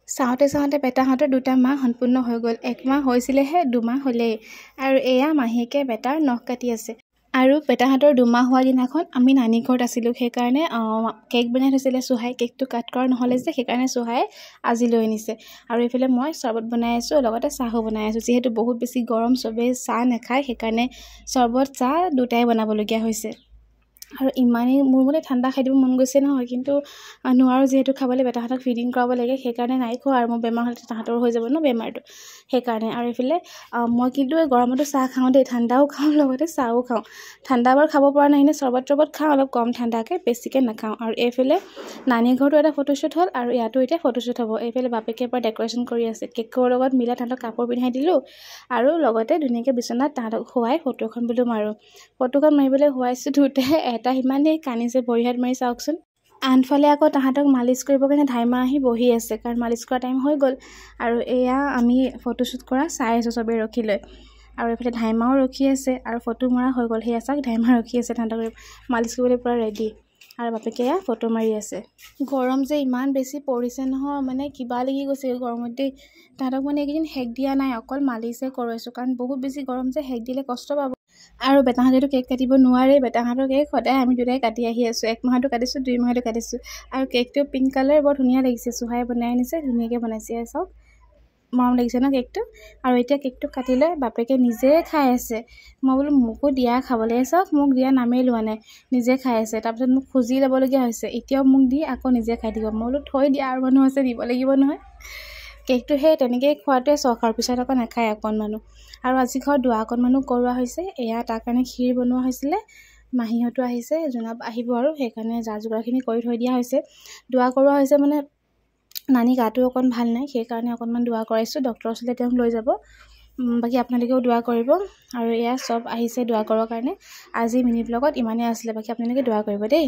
চাওঁতে চাওঁতে বেটাহঁতৰ 2টা মাহ সম্পূৰ্ণ হৈ গ'ল। 1 মাহ হৈছিলেহে, 2 মাহ হ'লেই। আৰু এয়া মাহীয়েকে বেটাৰ নখ কাটি আছে। আৰু বেটাহঁতৰ 2 মাহ হোৱা দিনাখন আমি নানী ঘৰত আছিলোঁ, সেইকাৰণে কেক বনাই থৈছিলে চুহাই। কেকটো কাট কৰা নহ'লে যে, সেইকাৰণে চুহাই আজি লৈ আনিছে। আৰু এইফালে মই চৰ্বত বনাই আছোঁ, লগতে চাহো বনাই আছোঁ। যিহেতু বহুত বেছি গৰম, চবেই চাহ নাখায়, সেইকাৰণে চৰ্বত চাহ দুটাই বনাবলগীয়া হৈছে। আৰু ইমানেই মোৰ মানে ঠাণ্ডা খাই দিব মন গৈছে নহয়, কিন্তু নোৱাৰোঁ, যিহেতু খাবলৈ বেটাহঁতক ফিডিং কৰাব লাগে, সেইকাৰণে নাই খোৱা। আৰু মোৰ বেমাৰ হ'লে তাহাঁতৰো হৈ যাব ন বেমাৰটো, সেইকাৰণে। আৰু এইফালে মই কিন্তু এই গৰমতো চাহ খাওঁ দেই, ঠাণ্ডাও খাওঁ, লগতে চাহো খাওঁ। ঠাণ্ডা বাৰু খাব পৰা নাই, এনেই চৰ্বত খাওঁ অলপ কম ঠাণ্ডাকৈ, বেছিকৈ নাখাওঁ। আৰু এইফালে নানী ঘৰতো এটা ফটোশ্বুট হ'ল, আৰু ইয়াতো এতিয়া ফটোশ্বুট হ'ব। এইফালে বাপেকে পৰা ডেক'ৰেশ্যন কৰি আছে। কেকৰ লগত মিলাই তাহাঁতক কাপোৰ পিন্ধাই দিলোঁ, আৰু লগতে ধুনীয়াকৈ বিচনাত তাহাঁতক শুৱাই ফটো এখন বোলো মাৰোঁ। ফটোখন মাৰিবলৈ শুৱাইছোঁ, ধুতে এটা সিমানেই কান্দিছে, ভৰি হাত মাৰি চাওকচোন। আনফালে আকৌ তাহাঁতক মালিচ কৰিবৰ কাৰণে ধাইমা আহি বহি আছে, কাৰণ মালিচ কৰা টাইম হৈ গ'ল। আৰু এয়া আমি ফটোশ্বুট কৰা চাই আছোঁ চবেই ৰখি লৈ। আৰু এইফালে ধাইমাও ৰখি আছে, আৰু ফটো মৰা হৈ গ'ল। সেয়া চাওক, ধাইমা ৰখি আছে তাহাঁতক মালিচ কৰিবলৈ পূৰা ৰেডি। আৰু বাপেকে এয়া ফটো মাৰি আছে। গৰম যে ইমান বেছি পৰিছে নহয়, মানে কিবা লাগি গৈছে গৰমত দেই। তাহাঁতক মানে এইকেইদিন সেক দিয়া নাই, অকল মালিচে কৰোৱাইছোঁ, কাৰণ বহুত বেছি গৰম যে, সেক দিলে কষ্ট পাব। আৰু বেটাহঁতেতো কেক কাটিব নোৱাৰে। বেটাহঁতৰ কেক সদায় আমি দুটাই কাটি আহি আছোঁ। 1 মাহতো কাটিছোঁ, 2 মাহতো কাটিছোঁ। আৰু কেকটো পিংক কালাৰ, বৰ ধুনীয়া লাগিছে। চুহাই বনাই আনিছে, ধুনীয়াকৈ বনাইছে। চাওক, মৰম লাগিছে ন কেকটো। আৰু এতিয়া কেকটো কাটি লৈ বাপেকে নিজে খাই আছে। মই বোলো মোকো দিয়া খাবলৈ। চাওক, মোক দিয়া নামেই লোৱা নাই, নিজে খাই আছে। তাৰপিছত মোক খুজি ল'বলগীয়া হৈছে, এতিয়াও মোক দি আকৌ নিজে খাই দিব। মই বোলো থৈ দিয়া, আৰু মানুহ আছে, দিব লাগিব নহয়। কেকটো সেই তেনেকৈয়ে খোৱাটোৱে চখ, আৰু পিছত আকৌ নাখায় অকণমানো। আৰু আজি ঘৰত দুৱা অকণমানো কৰোৱা হৈছে। এয়া তাৰ কাৰণে ক্ষীৰ বনোৱা হৈছিলে। মাহীহঁতো আহিছে, জোনাব আহিব, আৰু সেইকাৰণে যা যোগাৰখিনি কৰি থৈ দিয়া হৈছে। দুৱা কৰোৱা হৈছে মানে নানী গাটো অকণ ভাল নাই, সেইকাৰণে অকণমান দুৱা কৰাইছোঁ। ডক্টৰৰ ওচৰলৈ তেওঁক লৈ যাব। বাকী আপোনালোকেও দুৱা কৰিব। আৰু এয়া চব আহিছে দুৱা কৰাৰ কাৰণে। আজি মিনি ব্লগত ইমানেই আছিলে, বাকী আপোনালোকে দুৱা কৰিব দেই।